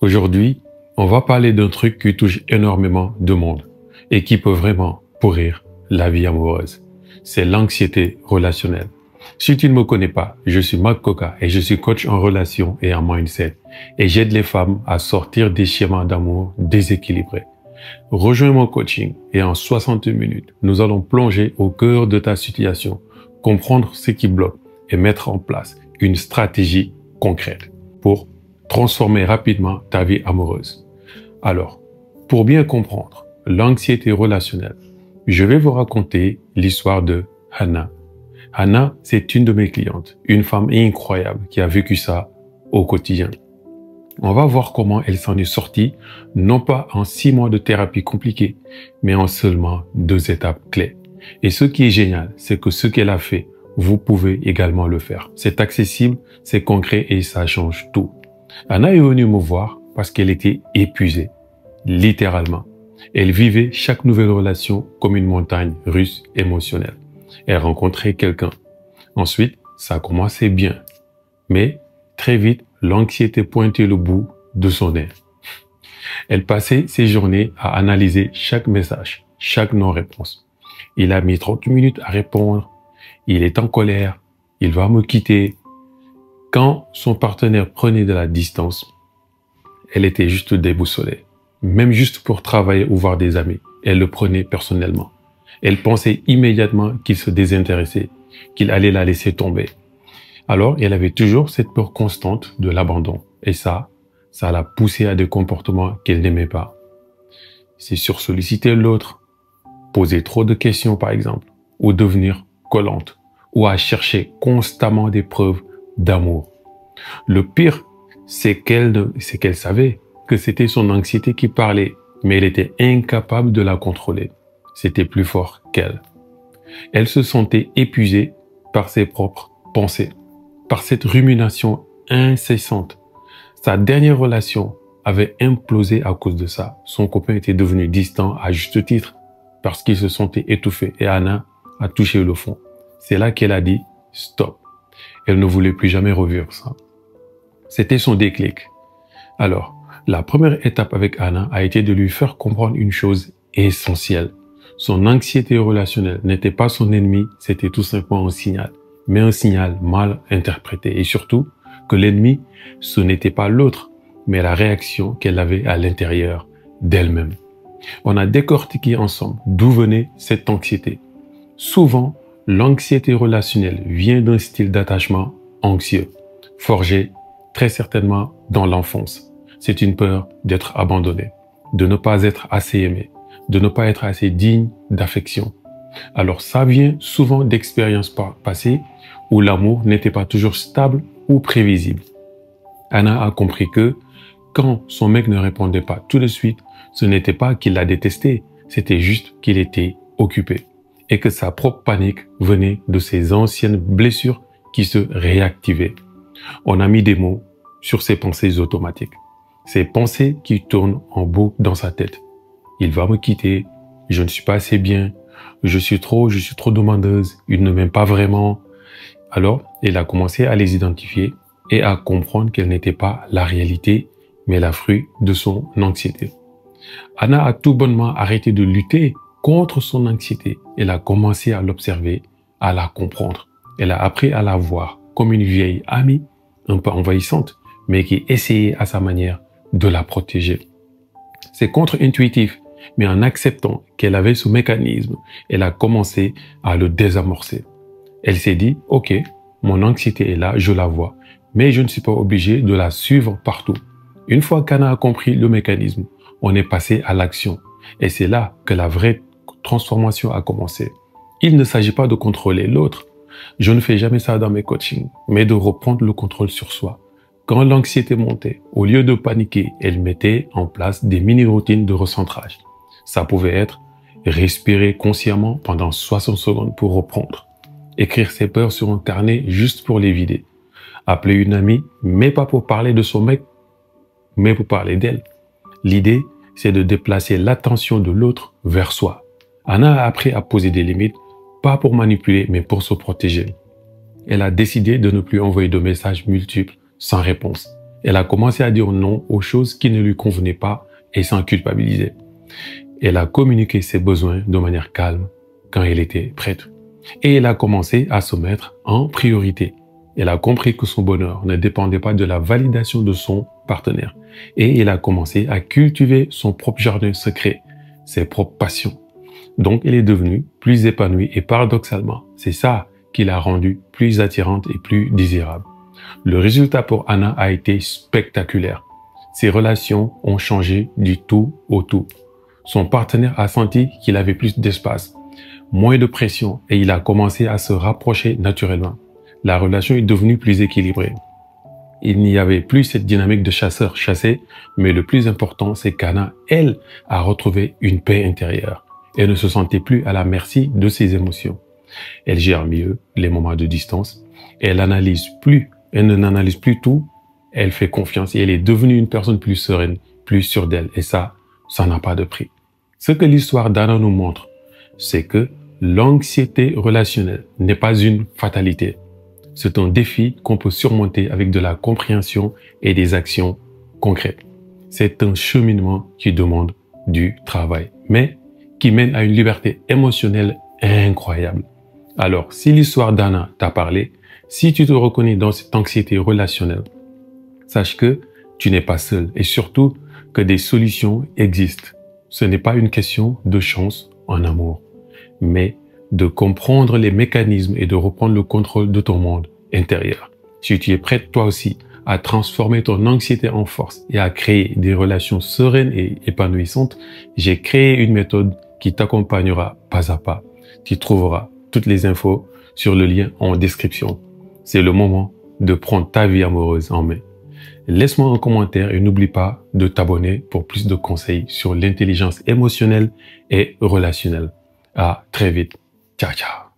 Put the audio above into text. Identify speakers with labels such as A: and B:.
A: Aujourd'hui, on va parler d'un truc qui touche énormément de monde et qui peut vraiment pourrir la vie amoureuse. C'est l'anxiété relationnelle. Si tu ne me connais pas, je suis Marc Coca et je suis coach en relation et en mindset et j'aide les femmes à sortir des schémas d'amour déséquilibrés. Rejoins mon coaching et en 60 minutes, nous allons plonger au cœur de ta situation, comprendre ce qui bloque et mettre en place une stratégie concrète pour transformer rapidement ta vie amoureuse. Alors, pour bien comprendre l'anxiété relationnelle, je vais vous raconter l'histoire de Hannah. Hannah, c'est une de mes clientes, une femme incroyable qui a vécu ça au quotidien. On va voir comment elle s'en est sortie, non pas en 6 mois de thérapie compliquée, mais en seulement 2 étapes clés. Et ce qui est génial, c'est que ce qu'elle a fait, vous pouvez également le faire. C'est accessible, c'est concret et ça change tout. Hannah est venue me voir parce qu'elle était épuisée, littéralement. Elle vivait chaque nouvelle relation comme une montagne russe émotionnelle. Elle rencontrait quelqu'un. Ensuite, ça commençait bien. Mais très vite, l'anxiété pointait le bout de son nez. Elle passait ses journées à analyser chaque message, chaque non-réponse. Il a mis 30 minutes à répondre. Il est en colère. Il va me quitter. Quand son partenaire prenait de la distance, elle était juste déboussolée. Même juste pour travailler ou voir des amis, elle le prenait personnellement. Elle pensait immédiatement qu'il se désintéressait, qu'il allait la laisser tomber. Alors, elle avait toujours cette peur constante de l'abandon. Et ça l'a poussée à des comportements qu'elle n'aimait pas. C'est sursolliciter l'autre, poser trop de questions par exemple, ou devenir collante, ou à chercher constamment des preuves d'amour. Le pire, c'est qu'elle savait que c'était son anxiété qui parlait, mais elle était incapable de la contrôler. C'était plus fort qu'elle. Elle se sentait épuisée par ses propres pensées, par cette rumination incessante. Sa dernière relation avait implosé à cause de ça. Son copain était devenu distant à juste titre parce qu'il se sentait étouffé et Hannah a touché le fond. C'est là qu'elle a dit « stop ». Elle ne voulait plus jamais revivre ça. C'était son déclic. Alors, la première étape avec Hannah a été de lui faire comprendre une chose essentielle. Son anxiété relationnelle n'était pas son ennemi, c'était tout simplement un signal, mais un signal mal interprété. Et surtout, que l'ennemi, ce n'était pas l'autre, mais la réaction qu'elle avait à l'intérieur d'elle-même. On a décortiqué ensemble d'où venait cette anxiété. Souvent, l'anxiété relationnelle vient d'un style d'attachement anxieux, forgé très certainement dans l'enfance. C'est une peur d'être abandonné, de ne pas être assez aimé, de ne pas être assez digne d'affection. Alors ça vient souvent d'expériences passées où l'amour n'était pas toujours stable ou prévisible. Hannah a compris que quand son mec ne répondait pas tout de suite, ce n'était pas qu'il la détestait, c'était juste qu'il était occupé et que sa propre panique venait de ses anciennes blessures qui se réactivaient. On a mis des mots sur ces pensées automatiques. Ces pensées qui tournent en boucle dans sa tête. Il va me quitter, je ne suis pas assez bien, je suis trop demandeuse, il ne m'aime pas vraiment. Alors, elle a commencé à les identifier et à comprendre qu'elle n'était pas la réalité, mais la fruit de son anxiété. Hannah a tout bonnement arrêté de lutter contre son anxiété. Elle a commencé à l'observer, à la comprendre. Elle a appris à la voir comme une vieille amie, un peu envahissante, mais qui essayait à sa manière de la protéger. C'est contre-intuitif, mais en acceptant qu'elle avait ce mécanisme, elle a commencé à le désamorcer. Elle s'est dit, ok, mon anxiété est là, je la vois, mais je ne suis pas obligé de la suivre partout. Une fois qu'Hannah a compris le mécanisme, on est passé à l'action. Et c'est là que la vraie transformation a commencé. Il ne s'agit pas de contrôler l'autre. Je ne fais jamais ça dans mes coachings, mais de reprendre le contrôle sur soi. Quand l'anxiété montait, au lieu de paniquer, elle mettait en place des mini-routines de recentrage. Ça pouvait être respirer consciemment pendant 60 secondes pour reprendre. Écrire ses peurs sur un carnet juste pour les vider. Appeler une amie, mais pas pour parler de son mec, mais pour parler d'elle. L'idée, c'est de déplacer l'attention de l'autre vers soi. Hannah a appris à poser des limites, pas pour manipuler, mais pour se protéger. Elle a décidé de ne plus envoyer de messages multiples sans réponse. Elle a commencé à dire non aux choses qui ne lui convenaient pas et sans culpabiliser. Elle a communiqué ses besoins de manière calme quand elle était prête. Et elle a commencé à se mettre en priorité. Elle a compris que son bonheur ne dépendait pas de la validation de son partenaire. Et elle a commencé à cultiver son propre jardin secret, ses propres passions. Donc, elle est devenue plus épanouie et paradoxalement, c'est ça qui l'a rendue plus attirante et plus désirable. Le résultat pour Anna a été spectaculaire. Ses relations ont changé du tout au tout. Son partenaire a senti qu'il avait plus d'espace, moins de pression et il a commencé à se rapprocher naturellement. La relation est devenue plus équilibrée. Il n'y avait plus cette dynamique de chasseur-chassé, mais le plus important, c'est qu'Anna, elle, a retrouvé une paix intérieure. Elle ne se sentait plus à la merci de ses émotions. Elle gère mieux les moments de distance. Elle ne n'analyse plus tout. Elle fait confiance et elle est devenue une personne plus sereine, plus sûre d'elle. Et ça n'a pas de prix. Ce que l'histoire d'Anna nous montre, c'est que l'anxiété relationnelle n'est pas une fatalité. C'est un défi qu'on peut surmonter avec de la compréhension et des actions concrètes. C'est un cheminement qui demande du travail, mais qui mène à une liberté émotionnelle incroyable. Alors, si l'histoire d'Anna t'a parlé, si tu te reconnais dans cette anxiété relationnelle, sache que tu n'es pas seul et surtout que des solutions existent. Ce n'est pas une question de chance en amour, mais de comprendre les mécanismes et de reprendre le contrôle de ton monde intérieur. Si tu es prête toi aussi à transformer ton anxiété en force et à créer des relations sereines et épanouissantes, j'ai créé une méthode qui t'accompagnera pas à pas. Tu trouveras toutes les infos sur le lien en description. C'est le moment de prendre ta vie amoureuse en main. Laisse-moi un commentaire et n'oublie pas de t'abonner pour plus de conseils sur l'intelligence émotionnelle et relationnelle. À très vite. Ciao, ciao.